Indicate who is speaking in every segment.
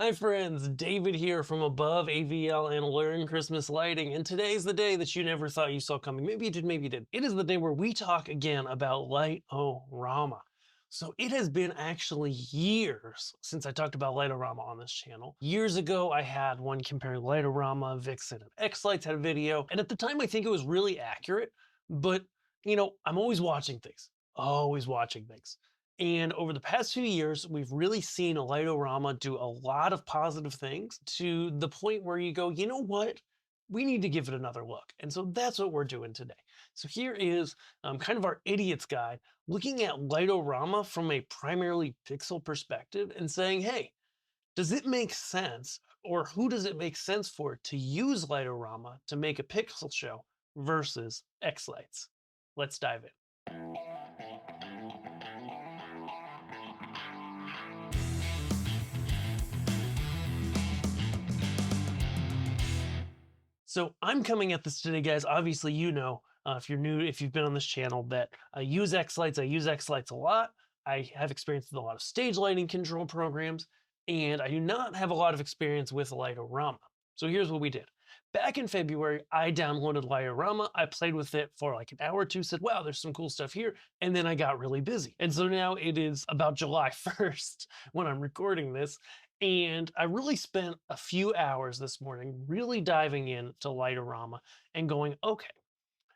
Speaker 1: Hi friends, David here from Above AVL and Learn Christmas Lighting, and today's the day that you never thought you saw coming. Maybe you did, maybe you did. It is the day where we talk again about Light-O-Rama. So it has been actually years since I talked about Light-O-Rama on this channel. Years ago, I had one comparing Light-O-Rama, Vixen, and Xlights, had a video, and at the time I think it was really accurate, but I'm always watching things, always watching things. And over the past few years, we've really seen Light-O-Rama do a lot of positive things to the point where you go, you know what? We need to give it another look. And so that's what we're doing today. So here is kind of our idiot's guide, looking at Light-O-Rama from a primarily pixel perspective and saying, hey, does it make sense, or who does it make sense for to use Light-O-Rama to make a pixel show versus Xlights? Let's dive in. So I'm coming at this today, guys. Obviously, if you're new, if you've been on this channel, that I use Xlights. I use Xlights a lot. I have experience with a lot of stage lighting control programs, and I do not have a lot of experience with Light-O-Rama. So here's what we did. Back in February, I downloaded Light-O-Rama. I played with it for like an hour or two, said, wow, there's some cool stuff here. And then I got really busy. And so now it is about July 1st when I'm recording this. And I really spent a few hours this morning really diving into Light-O-Rama and going, okay,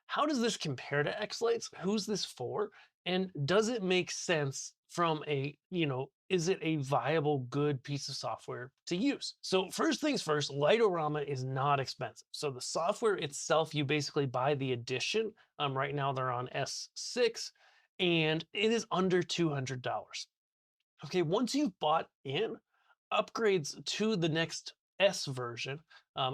Speaker 1: how does this compare to Xlights? Who's this for? And does it make sense from is it a viable, good piece of software to use? So first things first, Light-O-Rama is not expensive. So the software itself, you basically buy the edition. Right now they're on S6 and it is under $200. Okay, once you've bought in, upgrades to the next S version,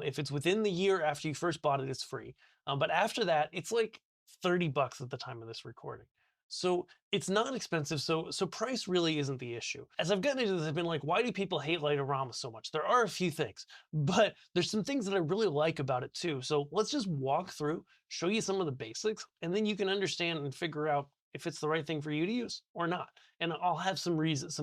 Speaker 1: if it's within the year after you first bought it, it's free. But after that, it's like 30 bucks at the time of this recording. So it's not expensive. So price really isn't the issue. As I've gotten into this, I've been like, why do people hate Light-O-Rama so much? There are a few things, but there's some things that I really like about it too. So let's just walk through, show you some of the basics, and then you can understand and figure out if it's the right thing for you to use or not. And I'll have some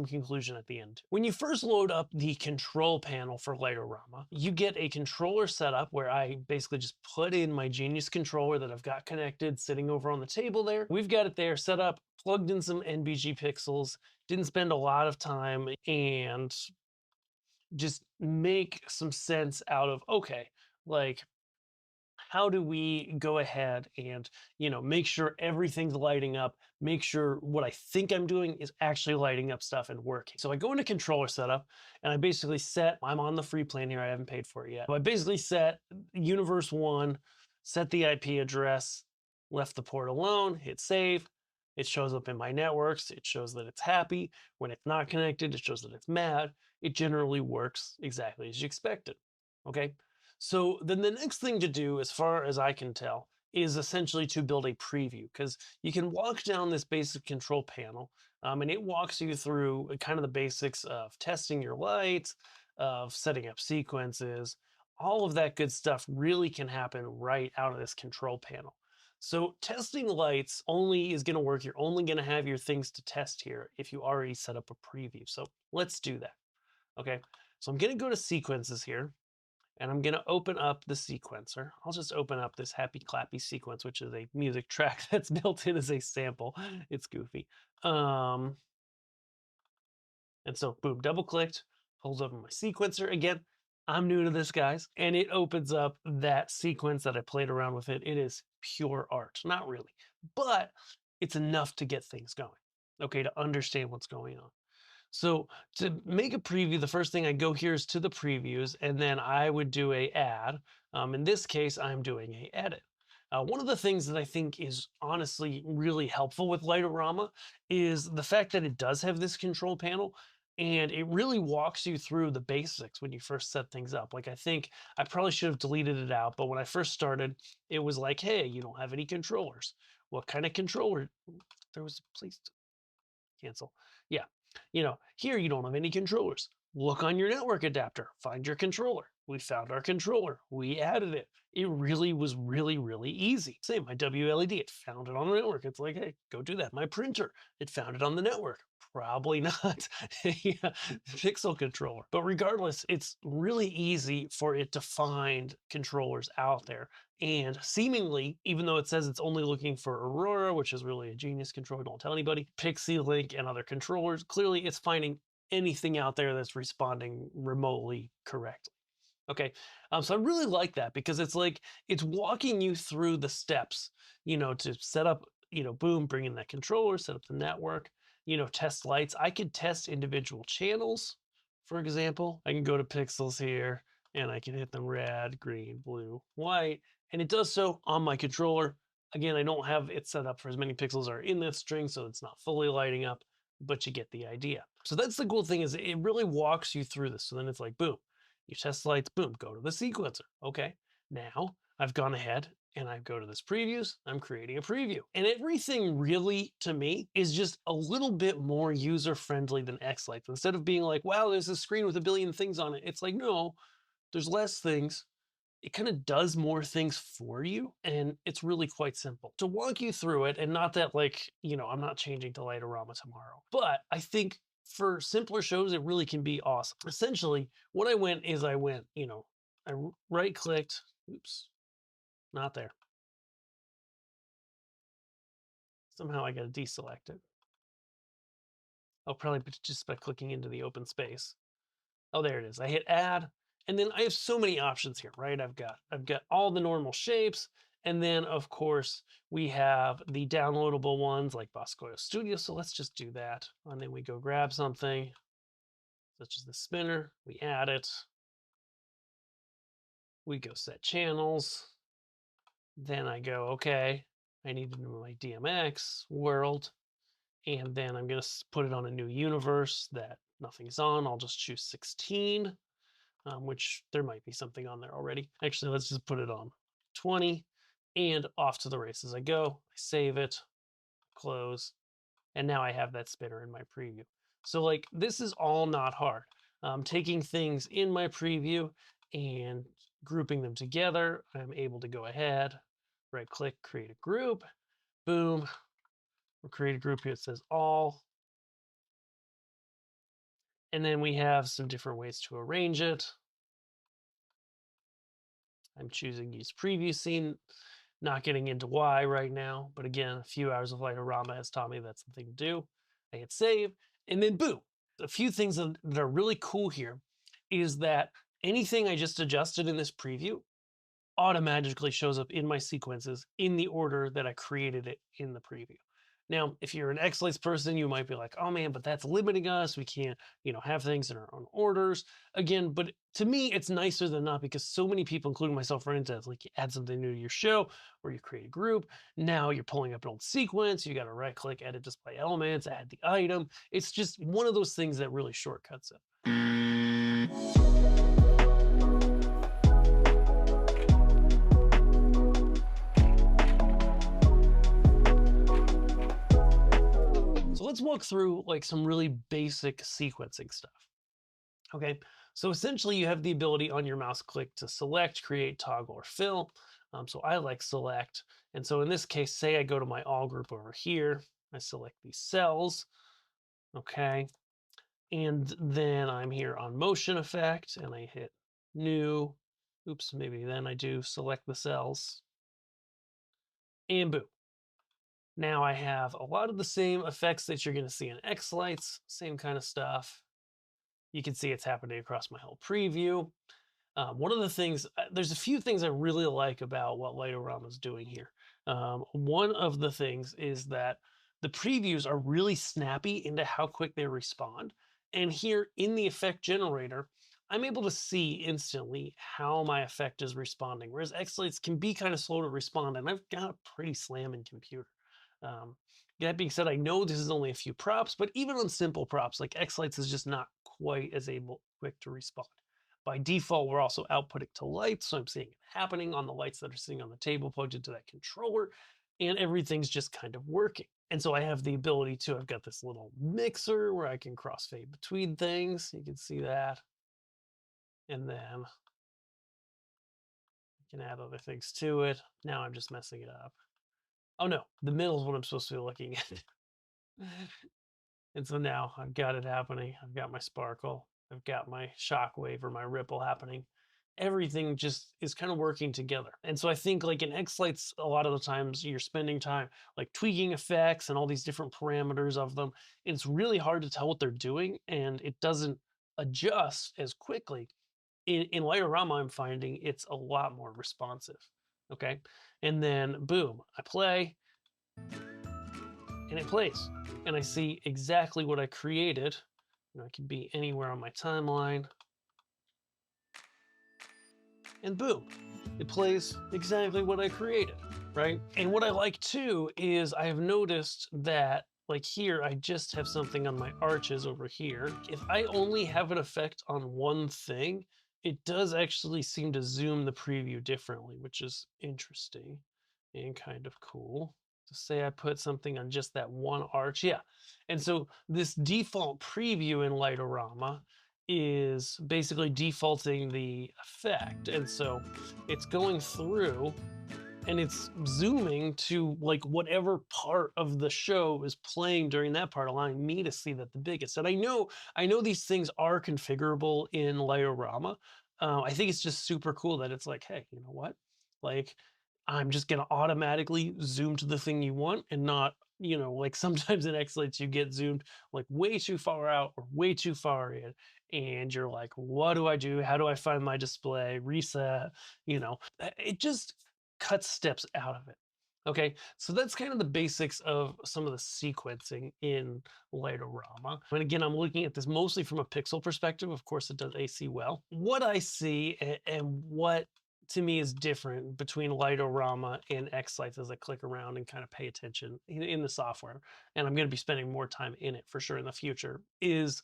Speaker 1: conclusion at the end. When you first load up the control panel for Light-O-Rama, you get a controller setup where I basically just put in my Genius controller that I've got connected, sitting over on the table there. We've got it there set up, plugged in some NBG pixels, didn't spend a lot of time, and just make some sense out of, okay, like, how do we go ahead and make sure everything's lighting up, make sure what I think I'm doing is actually lighting up stuff and working. So I go into controller setup and I basically I'm on the free plan here, I haven't paid for it yet. So I basically set universe 1, set the IP address, left the port alone, hit save. It shows up in my networks. It shows that it's happy. When it's not connected, it shows that it's mad. It generally works exactly as you expected. Okay. So then the next thing to do, as far as I can tell, is essentially to build a preview, because you can walk down this basic control panel and it walks you through kind of the basics of testing your lights, of setting up sequences. All of that good stuff really can happen right out of this control panel. So testing lights only is going to work. You're only going to have your things to test here if you already set up a preview. So let's do that. Okay, so I'm going to go to sequences here. And I'm going to open up the sequencer. I'll just open up this Happy Clappy sequence, which is a music track that's built in as a sample. It's goofy. And so, boom, double clicked, pulls up my sequencer. Again, I'm new to this, guys. And it opens up that sequence that I played around with it. It is pure art. Not really, but it's enough to get things going. Okay, to understand what's going on. So to make a preview, the first thing I go here is to the previews, and then I would do a add. In this case, I'm doing a edit. One of the things that I think is honestly really helpful with Light-O-Rama is the fact that it does have this control panel, and it really walks you through the basics when you first set things up. Like, I think I probably should have deleted it out, but when I first started, it was like, hey, you don't have any controllers. What kind of controller? There was a place to cancel. Yeah. Here you don't have any controllers. Look on your network adapter, find your controller. We found our controller, we added it. It really was really, really easy. Same, my WLED, it found it on the network. It's like, hey, go do that. My printer, it found it on the network. Probably not a pixel controller. But regardless, it's really easy for it to find controllers out there. And seemingly, even though it says it's only looking for Aurora, which is really a genius controller, don't tell anybody, Pixie Link and other controllers, clearly it's finding anything out there that's responding remotely correctly. Okay. So I really like that because it's like it's walking you through the steps, to set up, boom, bring in that controller, set up the network, test lights. I could test individual channels. For example, I can go to pixels here and I can hit them red, green, blue, white, and it does so on my controller. Again, I don't have it set up for as many pixels are in this string, so it's not fully lighting up, but you get the idea. So that's the cool thing is it really walks you through this. So then it's like, boom, you test lights, boom, go to the sequencer. Okay, now I've gone ahead and I go to this previews, I'm creating a preview. And everything really, to me, is just a little bit more user-friendly than Xlights. Instead of being like, wow, there's a screen with a billion things on it, it's like, no, there's less things. It kind of does more things for you, and it's really quite simple. To walk you through it, and not that like, I'm not changing to Light-O-Rama tomorrow, but I think for simpler shows, it really can be awesome. Essentially, what I went is I went, I right-clicked, oops, not there. Somehow I got to deselect it. I'll probably just by clicking into the open space. Oh, there it is. I hit add, and then I have so many options here, right? I've got all the normal shapes, and then of course we have the downloadable ones like Boscoyo Studio. So let's just do that, and then we go grab something such as the spinner. We add it. We go set channels. Then I go, okay, I need to know my DMX world. And then I'm going to put it on a new universe that nothing's on. I'll just choose 16, which there might be something on there already. Actually, let's just put it on 20 and off to the races I go. I save it, close, and now I have that spinner in my preview. So like this is all not hard. Taking things in my preview and grouping them together, I'm able to go ahead, right click, create a group, boom, we'll create a group here that says all. And then we have some different ways to arrange it. I'm choosing use preview scene, not getting into why right now, but again, a few hours of Light-O-Rama has taught me that's the thing to do. I hit save, and then boom. A few things that are really cool here is that anything I just adjusted in this preview automatically shows up in my sequences in the order that I created it in the preview. Now, if you're an Xlights person, you might be like, oh man, but that's limiting us. We can't, have things in our own orders. Again, but to me, it's nicer than not because so many people, including myself, run into it. Like you add something new to your show or you create a group. Now you're pulling up an old sequence. You got to right click, edit display elements, add the item. It's just one of those things that really shortcuts it. So let's walk through like some really basic sequencing stuff. Okay, so essentially you have the ability on your mouse click to select, create, toggle, or fill. So I like select. And so in this case, say I go to my all group over here, I select these cells, okay? And then I'm here on motion effect and I hit new, oops, maybe then I do select the cells and boom. Now I have a lot of the same effects that you're gonna see in Xlights, same kind of stuff. You can see it's happening across my whole preview. One of the things, there's a few things I really like about what Light-O-Rama is doing here. One of the things is that the previews are really snappy into how quick they respond. And here in the effect generator, I'm able to see instantly how my effect is responding, whereas Xlights can be kind of slow to respond, and I've got a pretty slamming computer. Um, that being said, I know this is only a few props, but even on simple props, like Xlights is just not quite as quick to respond. By default, we're also outputting to lights, so I'm seeing it happening on the lights that are sitting on the table plugged into that controller, and everything's just kind of working. And so I have the ability to, I've got this little mixer where I can crossfade between things. You can see that. And then I can add other things to it. Now I'm just messing it up. Oh no, the middle is what I'm supposed to be looking at. And so now I've got it happening. I've got my sparkle. I've got my shockwave or my ripple happening. Everything just is kind of working together. And so I think like in X lights, a lot of the times you're spending time like tweaking effects and all these different parameters of them. And it's really hard to tell what they're doing and it doesn't adjust as quickly. In Light-O-Rama, I'm finding it's a lot more responsive. Okay. And then boom, I play and it plays. And I see exactly what I created. You know, it could be anywhere on my timeline. And boom, it plays exactly what I created, right? And what I like too is I have noticed that like here, I just have something on my arches over here. If I only have an effect on one thing, it does actually seem to zoom the preview differently, which is interesting and kind of cool. To say I put something on just that one arch, yeah. And so this default preview in Light-O-Rama is basically defaulting the effect. And so it's going through and it's zooming to like whatever part of the show is playing during that part, allowing me to see that the biggest. And I know these things are configurable in Light-O-Rama. I think it's just super cool that it's like, hey, you know what? Like, I'm just gonna automatically zoom to the thing you want and not, you know, like sometimes in Xlights you get zoomed like way too far out or way too far in, and you're like, what do I do? How do I find my display? Reset, you know, it just cuts steps out of it. Okay, so that's kind of the basics of some of the sequencing in Light-O-Rama. And again, I'm looking at this mostly from a pixel perspective. Of course, it does AC well. What I see and what to me is different between Light-O-Rama and Xlights as I click around and kind of pay attention in the software, and I'm going to be spending more time in it for sure in the future, is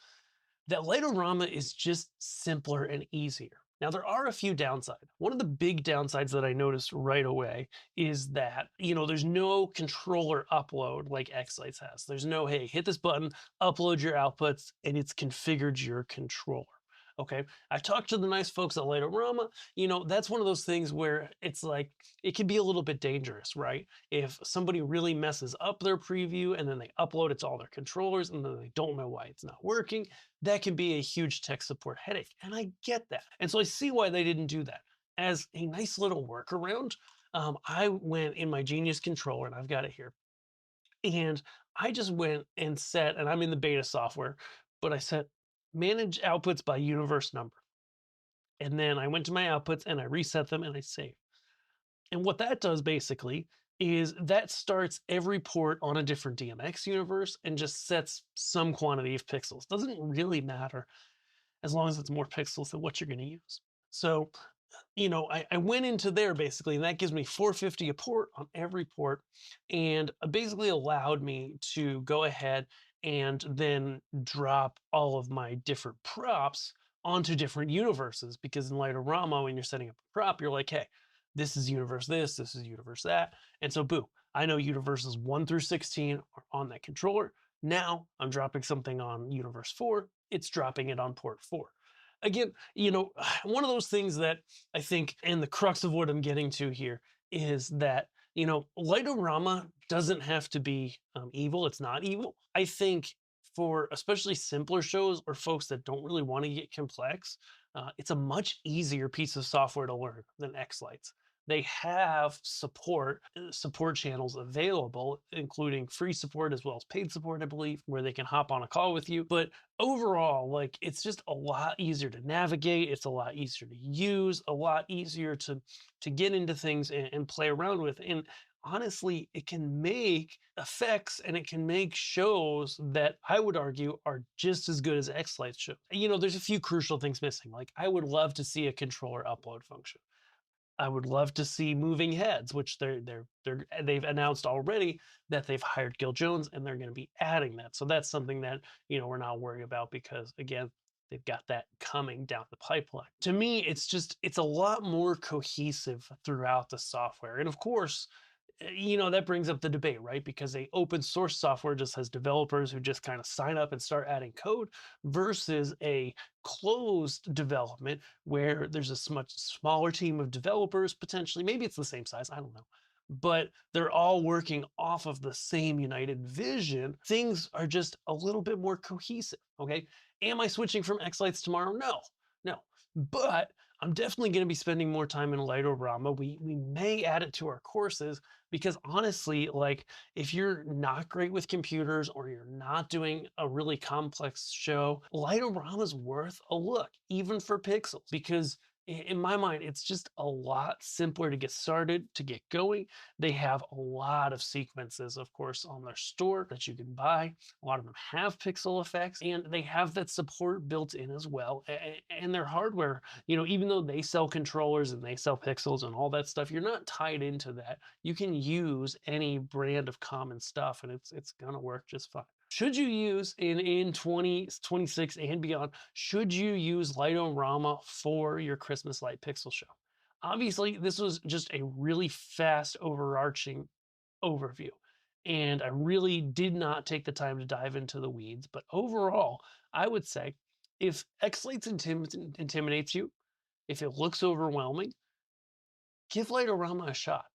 Speaker 1: that Light-O-Rama is just simpler and easier. Now, there are a few downsides. One of the big downsides that I noticed right away is that, you know, there's no controller upload like Xlights has. There's no, hey, hit this button, upload your outputs, and it's configured your controller. Okay, I've talked to the nice folks at Light-O-Rama. You know, that's one of those things where it's like, it can be a little bit dangerous, right? If somebody really messes up their preview and then they upload it to all their controllers and then they don't know why it's not working, that can be a huge tech support headache. And I get that. And so I see why they didn't do that. As a nice little workaround, I went in my Genius controller, and I've got it here. And I just went and set, and I'm in the beta software, but I set manage outputs by universe number. And then I went to my outputs and I reset them and I save. And what that does basically is that starts every port on a different DMX universe and just sets some quantity of pixels. Doesn't really matter as long as it's more pixels than what you're going to use. So, you know, I went into there basically, and that gives me 450 a port on every port, and basically allowed me to go ahead and then drop all of my different props onto different universes. Because in Light-O-Rama, when you're setting up a prop, you're like, hey, this is universe this is universe that. And so, boom, I know universes 1 through 16 are on that controller. Now I'm dropping something on universe 4, it's dropping it on port 4. Again, you know, one of those things that I think, and the crux of what I'm getting to here, is that, you know, Light-O-Rama doesn't have to be evil. It's not evil. I think for especially simpler shows or folks that don't really want to get complex, it's a much easier piece of software to learn than Xlights. They have support channels available, including free support as well as paid support, I believe, where they can hop on a call with you. But overall, like, it's just a lot easier to navigate. It's a lot easier to use, a lot easier to get into things and play around with. And honestly, it can make effects and it can make shows that I would argue are just as good as Xlights shows. You know, there's a few crucial things missing. Like, I would love to see a controller upload function. I would love to see moving heads, which they've announced already that they've hired Gil Jones and they're going to be adding that. So that's something that, you know, we're not worried about because, again, they've got that coming down the pipeline. To me, it's a lot more cohesive throughout the software. And of course, you know, that brings up the debate, right? Because a open source software just has developers who just kind of sign up and start adding code versus a closed development where there's a much smaller team of developers, potentially. Maybe it's the same size, I don't know. but they're all working off of the same united vision. Things are just a little bit more cohesive. Okay. Am I switching from Xlights tomorrow? No, no. But I'm definitely going to be spending more time in Light-O-Rama. We may add it to our courses because honestly, like if you're not great with computers or you're not doing a really complex show, Light-O-Rama is worth a look, even for pixels, because in my mind, it's just a lot simpler to get started, to get going. They have a lot of sequences, of course, on their store that you can buy. A lot of them have pixel effects, and they have that support built in as well. And their hardware, even though they sell controllers and they sell pixels and all that stuff, you're not tied into that. You can use any brand of common stuff, and it's gonna work just fine. Should you use in 2026 and beyond, should you use Light-O-Rama for your Christmas light pixel show? Obviously, this was just a really fast overarching overview, and I really did not take the time to dive into the weeds. But overall, I would say if Xlights intimidates you, if it looks overwhelming, give Light-O-Rama a shot.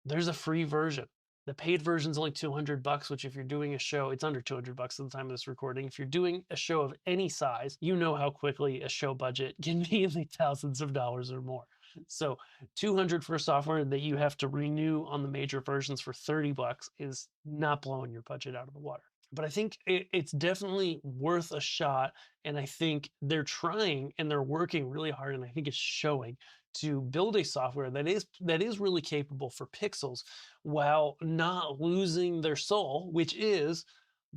Speaker 1: There's a free version. The paid version's only $200, which if you're doing a show, it's under $200 at the time of this recording. If you're doing a show of any size, you know how quickly a show budget can be in the thousands of dollars or more. So 200 for software that you have to renew on the major versions for $30 is not blowing your budget out of the water. But I think it's definitely worth a shot. And I think they're trying and they're working really hard. And I think it's showing to build a software that is really capable for pixels while not losing their soul, which is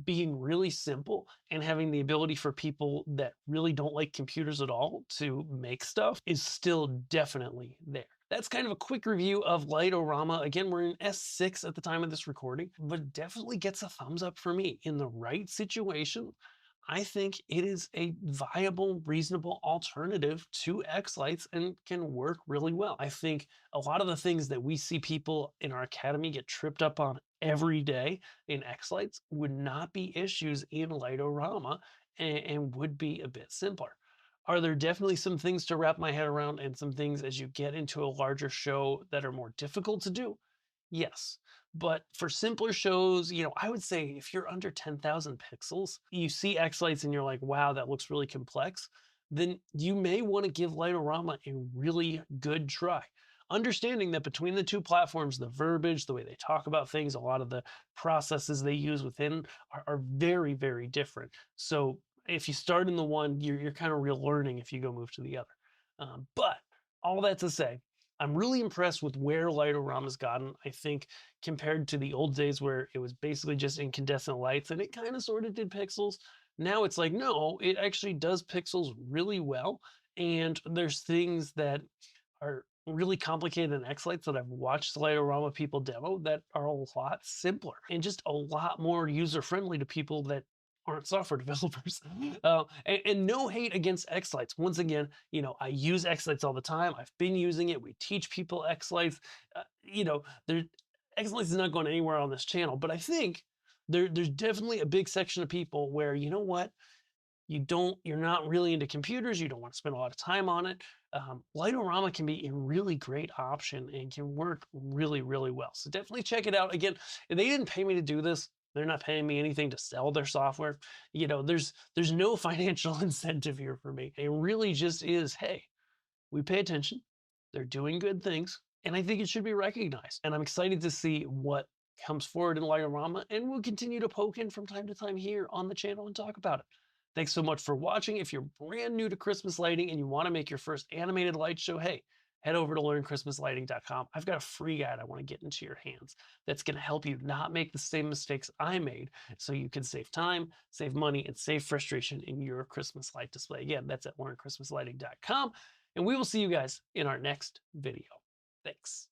Speaker 1: being really simple and having the ability for people that really don't like computers at all to make stuff is still definitely there. That's kind of a quick review of Light-O-Rama. Again, we're in S6 at the time of this recording, but definitely gets a thumbs up for me. In the right situation, I think it is a viable, reasonable alternative to Xlights and can work really well. I think a lot of the things that we see people in our academy get tripped up on every day in Xlights would not be issues in Light-O-Rama and would be a bit simpler. Are there definitely some things to wrap my head around and some things as you get into a larger show that are more difficult to do? Yes. But for simpler shows, I would say if you're under 10,000 pixels, you see Xlights and you're like, wow, that looks really complex, then you may want to give Light-O-Rama a really good try. Understanding that between the two platforms, the verbiage, the way they talk about things, a lot of the processes they use within are very, very different. So if you start in the one, you're kind of real learning if you go move to the other. But all that to say, I'm really impressed with where Light-O-Rama's gotten. I think compared to the old days where it was basically just incandescent lights and it kind of sort of did pixels. Now it's like, no, it actually does pixels really well. And there's things that are really complicated in Xlights that I've watched Light-O-Rama people demo that are a lot simpler and just a lot more user-friendly to people that aren't software developers. And no hate against Xlights. Once again, I use Xlights all the time. I've been using it. We teach people Xlights. Xlights is not going anywhere on this channel, but I think there's definitely a big section of people where, you know what, you're not really into computers, you don't want to spend a lot of time on it. Light-O-Rama can be a really great option and can work really, really well. So definitely check it out. Again, they didn't pay me to do this. They're not paying me anything to sell their software. There's no financial incentive here for me. It really just is, hey, we pay attention. They're doing good things, and I think it should be recognized. And I'm excited to see what comes forward in Light-O-Rama, and we'll continue to poke in from time to time here on the channel and talk about it. Thanks so much for watching. If you're brand new to Christmas lighting and you want to make your first animated light show, hey, head over to learnchristmaslighting.com. I've got a free guide I want to get into your hands that's going to help you not make the same mistakes I made so you can save time, save money, and save frustration in your Christmas light display. Again, that's at learnchristmaslighting.com. And we will see you guys in our next video. Thanks.